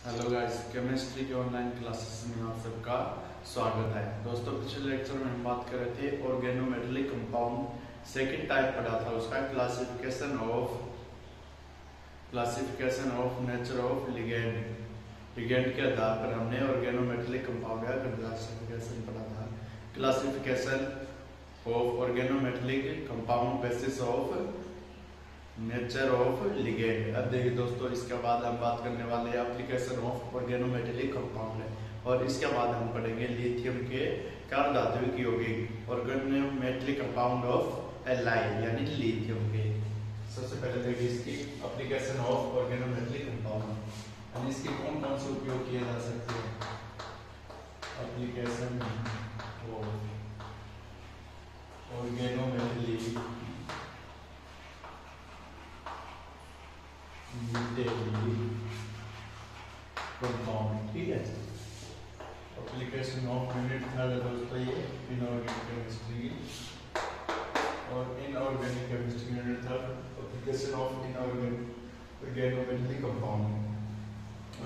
Hello guys, chemistry के online classes में आप सबका स्वागत है। दोस्तों, पिछले लेक्चर में हम बात कर रहे थे ऑर्गेनोमेटेलिक कंपाउंड सेकंड टाइप पढ़ा था, उसका classification of nature of ligand के आधार पर हमने ऑर्गेनोमेटेलिक कंपाउंड का क्लासिफिकेशन पढ़ा था। Classification of organometallic compound basis of nature of ligand. अब देखिए दोस्तों, इसके बाद हम बात करने वाले हैं एप्लीकेशन ऑफ ऑर्गेनोमेटेलिक कंपाउंड है, और इसके बाद हम पढ़ेंगे लिथियम के कार्य धातुविक यौगिक ऑर्गेनोमेटेलिक कंपाउंड ऑफ एलाइड यानी लिथियम के। सबसे पहले देखिए इसकी एप्लीकेशन ऑफ ऑर्गेनोमेटेलिक कंपाउंड यानी इसके कौन कौन से उपयोग किए जा सकते हैं। एप्लीकेशन ऑफ ऑर्गेनोमेटेलिक कंपाउंड, ठीक है। एप्लीकेशन ऑफ यूनिट थर्ड दोस्तों ये इनऑर्गेनिक केमिस्ट्री और inorganic chemistry unit third application of inorganic organometallic compound.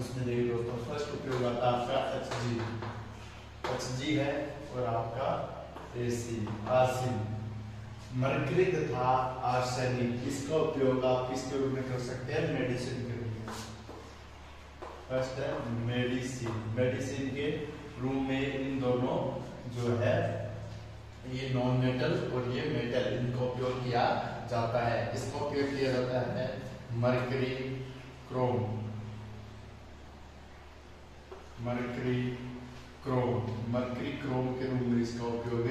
उसमें देखिए दोस्तों, फर्स्ट उपयोग आता है आपका HG है और आपका आर्सेनिक मरकरी तथा आर्सेनिक। इसका उपयोग आप किसके रूप में कर सकते हैं? मेडिसिन के रूप में। फर्स्ट है मेडिसिन के रूप में इन दोनों जो है ये नॉन मेटल और ये मेटल, इनका उपयोग किया जाता है। इसका उपयोग किया जाता है मरकरी क्रोम के रूप में इसका उपयोग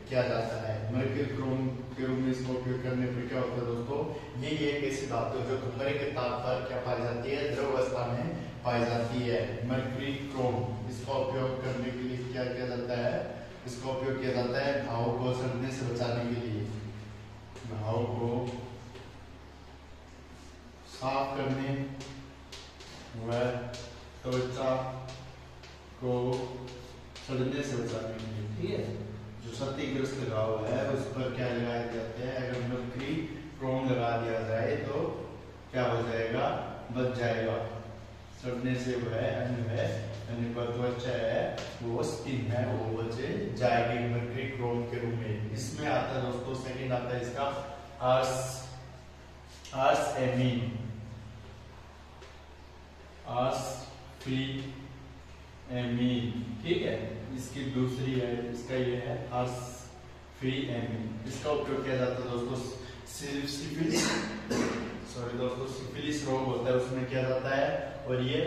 किया जाता है। मरकरी क्रोम के रूप में इसका उपयोग करने पर क्या होता है दोस्तों, ये एक ऐसी धातु जो कमरे के ताप पर क्या पाई जाती है? द्रव अवस्था में पाई जाती है। मरकरी क्रोम, इसका उपयोग करने के लिए क्या किया जाता है? इसका उपयोग किया जाता है घाव को सड़ने से बचाने के लिए, घाव को साफ करने व त्वचा को सड़ने से बचाने के लिए, ठीक है। जो क्षतिग्रस्त घाव है उस पर क्या लगाए जाते हैं? अगर मरकरी क्रोम लगा दिया जाए तो क्या हो जाएगा? बच जाएगा सड़ने से। वह अन्य त्वचा है, वो स्किन है, वो बच जाएगी मरकरी क्रोम के रूप में। इसमें आता है दोस्तों, सेकंड आता है इसका आर्सफिएमीन, ठीक है। इसकी दूसरी है, इसका ये है आर्सफिएमीन। इसका उपयोग किया जाता है दोस्तों सिफिलिस रोग होता है उसमें किया जाता है। और ये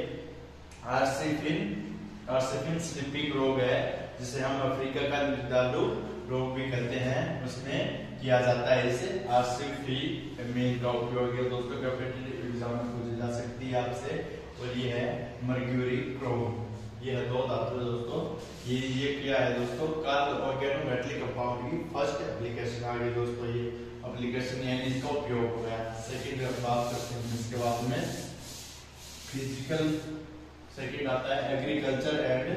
आर्सेफिन स्लीपिंग रोग है, जिसे हम अफ्रीका का मृदालु रोग भी कहते हैं, उसमें किया जाता है। इसे आर्सेफिएमीन का उपयोग है दोस्तों, कॉम्पिटिटिव एग्जाम में पूछी जा सकती है आपसे। और ये है मर्क्यूरी क्रोम। ये है दो धातु दोस्तों। ये क्या है दोस्तों? कल ऑर्गेनोमेटेलिक कंपाउंड की फर्स्ट एप्लीकेशन आ गई दोस्तों। ये एप्लीकेशन यानी इसका उपयोग हो गया। सेकंड बात करते हैं इसके बाद में फिजिकल। सेकंड आता है agriculture and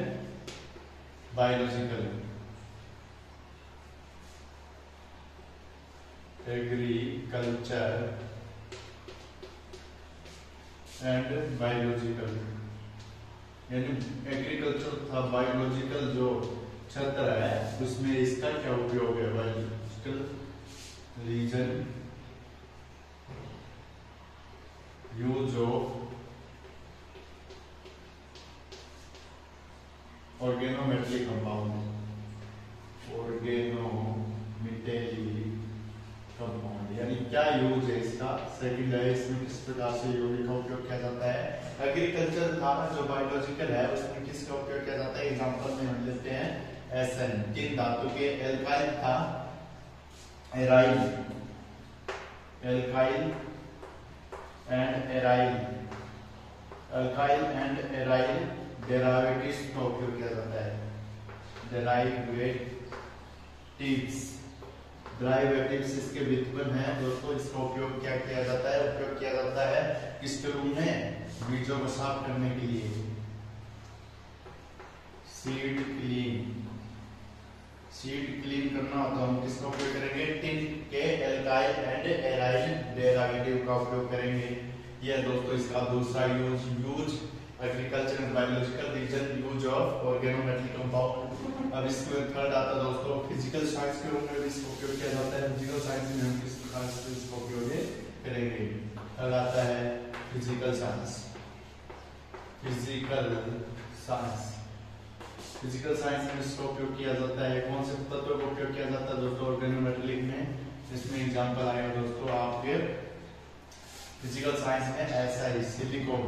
biological. Agriculture and biological यानी एग्रीकल्चर तथा बायोलॉजिकल जो क्षेत्र है उसमें इसका क्या उपयोग है? Biological region use of organometallic compound, यानी क्या यूज है इसका? सेकंड है, इसमें किस प्रकार से यौगिक का उपयोग किया जाता है। एग्रीकल्चर था जो बायोलॉजिकल है उसमें किसका उपयोग किया जाता है? एग्जांपल में हम लेते हैं SN, तीन धातु के एल्काइल था एराइल डेरिवेटिव्स का उपयोग किया जाता है। डेरिवेटिव्स इसके व्युत्पन्न है दोस्तों। इसका उपयोग क्या किया जाता है? उपयोग किया जाता है किसके रूप में? बीजों को साफ करने के लिए, सीड क्लीन करना हो तो हम किसका उपयोग करेंगे? टिन के एल्काइल एंड एराइल डेरिवेटिव का उपयोग करेंगे। यह दोस्तों इसका दूसरा use agriculture and biological region use of organometallic compound. अब इसमें थर्ड आता है दोस्तों फिजिकल साइंस के रूप में भी इसका उपयोग किया जाता है। फिजिकल साइंस में हम किस प्रकार से इसका उपयोग करेंगे। थर्ड आता है physical science. Physical science physical science में इसका उपयोग किया जाता है। कौन से तत्वों का उपयोग किया जाता है दोस्तों ऑर्गेनोमेटलिक में। इसमें एग्जांपल आएगा दोस्तों आपके फिजिकल साइंस में ऐसा ही सिलिकॉन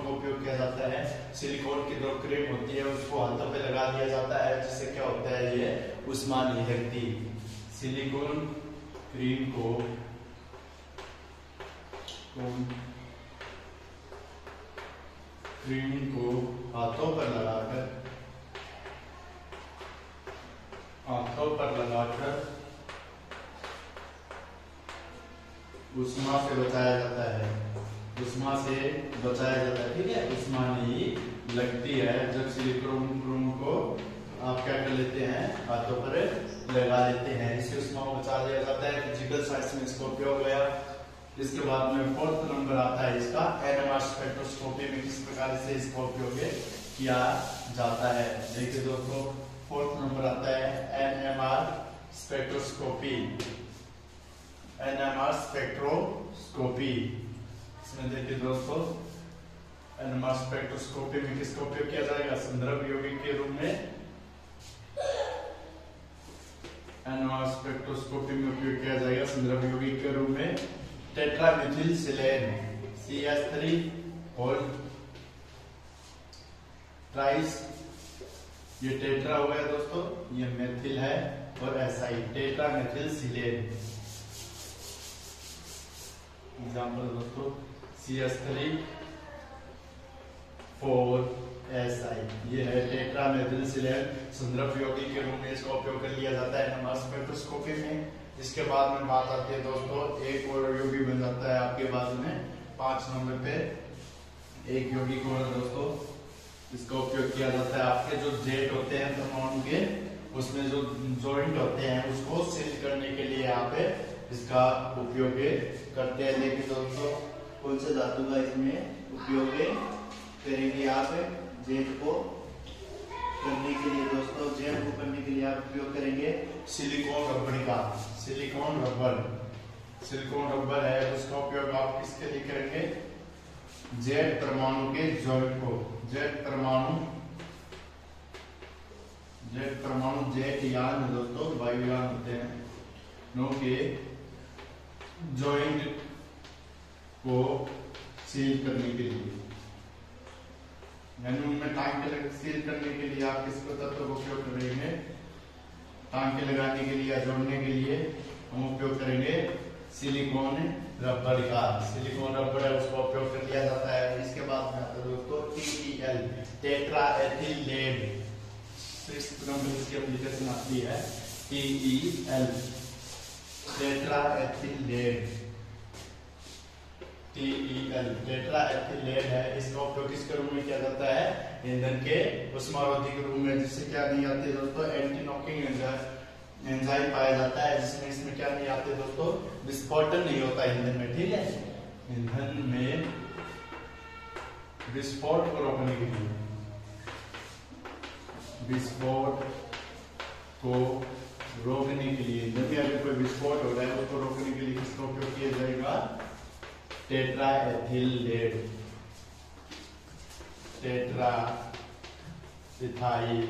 का उपयोग किया जाता है। सिलिकॉन की जो क्रीम होती है उसको हाथों पे लगा दिया जाता है, जिससे क्या होता है ये उष्मा नहीं लगती। सिलिकॉन क्रीम को हाथों पर लगाकर उष्मा से बचाया जाता है। ठीक है, उष्मा नहीं लगती है जब सिलिकॉन को आप क्या कर लेते हैं हाथों पर लगा लेते हैं, इससे उष्मा को बचा दिया जाता है। फिजिकल साइंस में इसका उपयोग गया। इसके बाद में फोर्थ नंबर आता है इसका एनएमआर स्पेक्ट्रोस्कोपी में किस प्रकार से इसका उपयोग किया जाता है। देखिए दोस्तों फोर्थ नंबर आता है एनएमआर स्पेक्ट्रोस्कोपी। इसमें देखिए दोस्तों एनएमआर स्पेक्ट्रोस्कोपी में किसका उपयोग किया जाएगा संदर्भ यौगिक के रूप में। एनएमआर स्पेक्ट्रोस्कोपी में उपयोग किया जाएगा संदर्भ यौगिक के रूप में टेट्रामेथिलसिलेन CH3 और ट्राइस। ये टेट्रा हो गया दोस्तों, ये मेथिल है और SI टेट्रामेथिलसिलेन। एग्जाम्पल दोस्तों CH3 4 SI ये है टेट्रामेथिलसिलेन। संदर्भ यौगिक के रूप में इसका उपयोग कर लिया जाता है एनएमआर स्पेक्ट्रोस्कोपी में। इसके बाद में बात आती है दोस्तों एक और यौगिक बन जाता है आपके बाद में 5 नंबर पे एक यौगिक और दोस्तों इसका उपयोग किया जाता है। आपके जो जेट होते हैं परमाणु के उसमें जो जॉइंट होते हैं उसको सील करने के लिए यहाँ पे इसका उपयोग करते हैं। लेकिन दोस्तों कौन से धातु का इसमें उपयोग करेंगे आप जेट को करने के लिए दोस्तों जेट को करने के लिए आप उपयोग करेंगे सिलिकॉन रबर का। सिलिकॉन रबर है उसका उपयोग आप किसके लिए करेंगे जेट परमाणु के जॉइंट को। जेट परमाणु जेट यान दोस्तों वायुयान होते हैं नो के जॉइंट को सील करने के लिए, यानी उनमें टांके सील करने के लिए आप किस तत्व का उपयोग करेंगे। टांके लगाने के लिए या जोड़ने के लिए हम उपयोग करेंगे सिलिकॉन रबर का। सिलिकॉन रबर है उसका उपयोग कर लिया जाता है। इसके बाद में आता है दोस्तों TEL टेट्राएथिल लेड। 6th नंबर इसकी एप्लीकेशन आती है TEL tetraethyl lead. Tetraethyl lead है इसका उपयोग किसके रूप में किया जाता है ईंधन के उष्मारोधी के रूप में, जिससे क्या नहीं आती दोस्तों एंटी नॉकिंग एंजाइम पाया जाता है, जिसमें इसमें क्या नहीं आते दोस्तों विस्फोटन नहीं होता ईंधन में। ठीक है, ईंधन में विस्फोट को रोकने के लिए ईंधन में अगर कोई विस्फोट हो रहा है उसको रोकने के लिए किसका उपयोग किया जाएगा टेट्राएथिल लेड। टेट्राइथाइल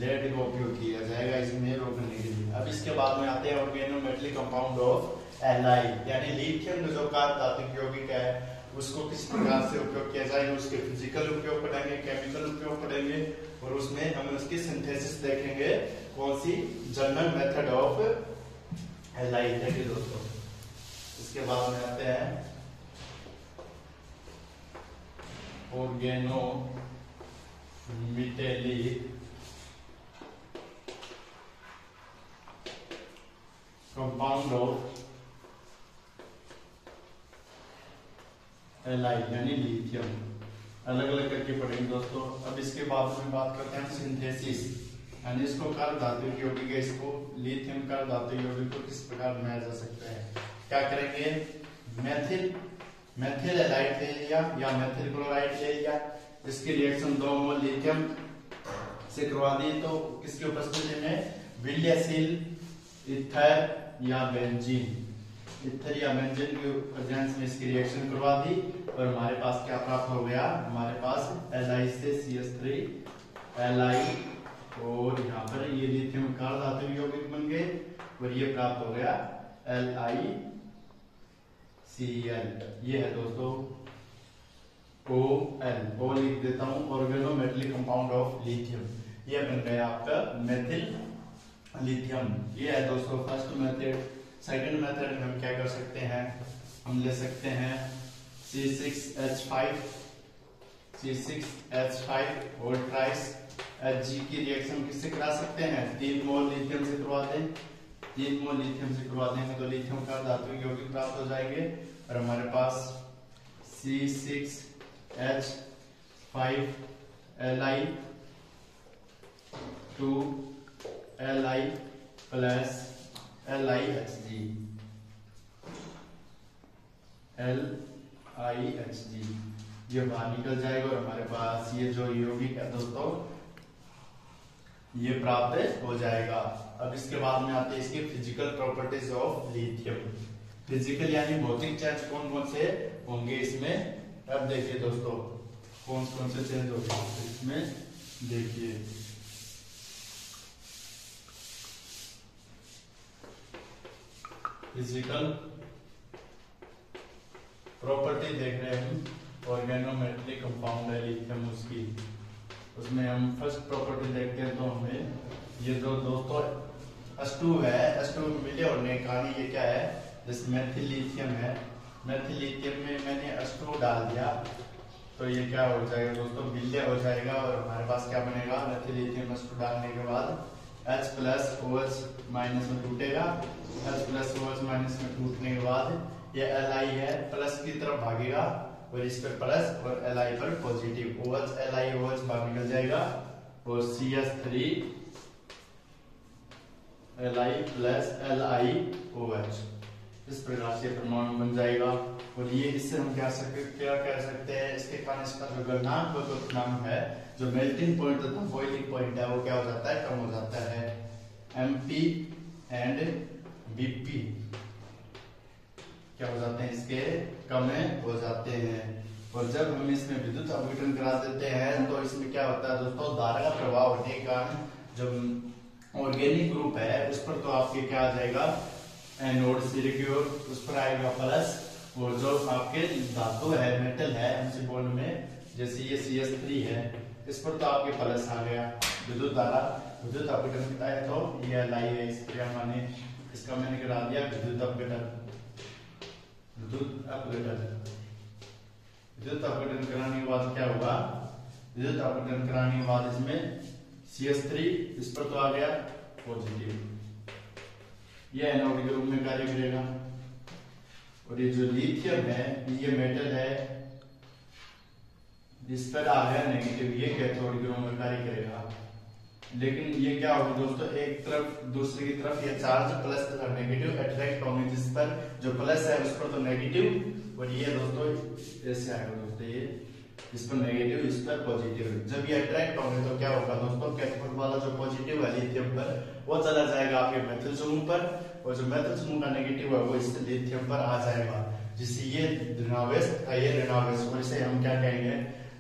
लेड का उपयोग किया जाएगा इसमें रोकने के लिए। अब इसके बाद में आते हैं ऑर्गेनोमेटलिक कंपाउंड ऑफ एलाइ, यानी लिथियम जो कार्बनिक यौगिक है उसको किस प्रकार से उपयोग किया जाएगा। उसके फिजिकल उपयोग पढ़ेंगे, केमिकल उपयोग पढ़ेंगे और उसमें हम उसकी सिंथेसिस देखेंगे कौन सी जनरल मेथड ऑफ एलाइ देखिए दोस्तों। इसके बाद में आते हैं ऑर्गेनोमेटलिक कंपाउंड ऑफ एलाइ यानी लिथियम। अलग अलग करके पढ़ेंगे दोस्तों। अब इसके बाद में बात करते हैं सिंथेसिस, यानी इसको कार्बधातु यौगिक है, इसको लिथियम कार्बधातु यौगिक को किस प्रकार बनाया जा सकता है। क्या करेंगे मेथिल हैलाइड ले लिया या मेथिल क्लोराइड ले लिया, इसकी रिएक्शन 2 मोल लिथियम से करवा दी, तो किसकी उपस्थिति में विलयशील ईथर या बेंजीन, ईथर या बेंजीन के प्रेजेंस में इसकी रिएक्शन करवा दी और हमारे पास क्या प्राप्त हो गया, हमारे पास Li से CH3 Li और यहाँ पर ये लिथियम कार धातु यौगिक बन गए और ये प्राप्त हो गया LiCl। ये है दोस्तों OL, ओ लिख देता हूँ, ऑर्गेनोमेटेलिक कंपाउंड ऑफ लिथियम। ये बन गया आपका मेथिल लिथियम। ये है दोस्तों फर्स्ट मेथड। सेकंड मेथड में हम क्या कर सकते हैं, हम ले सकते हैं C6H5 और ट्राइस Hg की रिएक्शन किससे करा सकते हैं, 3 मोल लिथियम से करवा दें, 3 मोल लिथियम से करवा देंगे तो लिथियम का धातु यौगिक प्राप्त हो जाएंगे और हमारे पास C6H5Li 2Li प्लस LiHg, ये बाहर निकल जाएगा और हमारे पास ये जो यौगिक है दोस्तों ये प्राप्त हो जाएगा। अब इसके बाद में आते हैं इसके physical properties of lithium. Physical यानी भौतिक चेंज कौन कौन से होंगे इसमें, अब देखिए दोस्तों कौन कौन से चेंज होंगे इसमें, देखिए फिजिकल प्रॉपर्टी देख रहे हैं हम, ऑर्गेनोमेटेलिक कंपाउंड है लिथियम उसकी, उसमें हम फर्स्ट प्रॉपर्टी देखते हैं तो हमें ये जो दोस्तों H2 है, H2 मिले होने का ये क्या है, जैसे मेथिल लिथियम है, मेथिल लिथियम में मैंने H2 डाल दिया तो ये क्या हो जाएगा दोस्तों, विलय हो जाएगा और हमारे पास क्या बनेगा, मेथिल लिथियम H2 डालने के बाद H प्लस OH माइनस में टूटेगा, H प्लस OH माइनस में टूटने के बाद ये Li है प्लस की तरफ भागेगा और इस पर प्लस और Li पर पॉजिटिव, OH Li OH बाहर निकल जाएगा और CH3 Li प्लस LiOH, इस प्रकार से परमाणु बन जाएगा। और ये इससे हम क्या कह सकते हैं, इसके कारण इसका जो गलनांक व क्वथनांक है, जो मेल्टिंग पॉइंट तथा बॉइलिंग पॉइंट है वो क्या हो जाता है, कम हो जाता है। MP एंड BP क्या हो जाते हैं, इसके कम हो जाते हैं। और जब हम इसमें विद्युत अपघटन करा देते हैं तो इसमें क्या होता है दोस्तों, धारा का प्रभाव होने के कारण जो ऑर्गेनिक ग्रुप है उस पर तो आपके क्या आ जाएगा, एनोड सिरे की ओर उस पर आएगा प्लस, और जो आपके धातु है मेटल है एमसी बॉन्ड में, जैसे ये CH3 है इस पर तो आपके प्लस आ गया, विद्युत धारा विद्युत अपघटन होता है तो ये Li है, इस क्रिया माने इसका मैंने करा दिया विद्युत अपघटन। विद्युत अपघटन कराने के बाद क्या होगा, विद्युत अपघटन कराने के बाद इसमें CH3 इस पर तो आ गया पॉजिटिव, ये एनोड के रूप में कार्य करेगा। और ये जो लिथियम है ये मेटल है, इस पर आ गया नेगेटिव, ये कैथोड के रूप में कार्य करेगा। लेकिन ये क्या होगा दोस्तों, एक तरफ दूसरे की तरफ ये चार्ज प्लस तथा नेगेटिव अट्रैक्ट होंगे, जिस पर जो प्लस है उस पर तो नेगेटिव, और ये दोस्तों ऐसे आएगा दोस्तों, ये इस पर नेगेटिव इस पर पॉजिटिव। जब ये अट्रैक्ट होंगे तो क्या होगा दोस्तों, कैथोड वाला जो पॉजिटिव है लिथियम पर वो चला जाएगा आपके मेटल समूह पर, और जो मेटल समूह का नेगेटिव है वो इस लिथियम पर आ जाएगा, जिससे ये ऋणावेश ये ऋणावेश, और इसे हम क्या कहेंगे,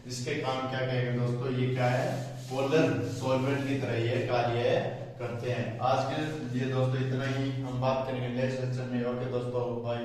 इसके काम क्या कहेंगे दोस्तों, ये क्या है, पोलर सॉल्वेंट की तरह ये कार्य करते हैं। आज के लिए दोस्तों इतना ही, हम बात करेंगे नेक्स्ट सेक्शन में। ओके दोस्तों, बाय।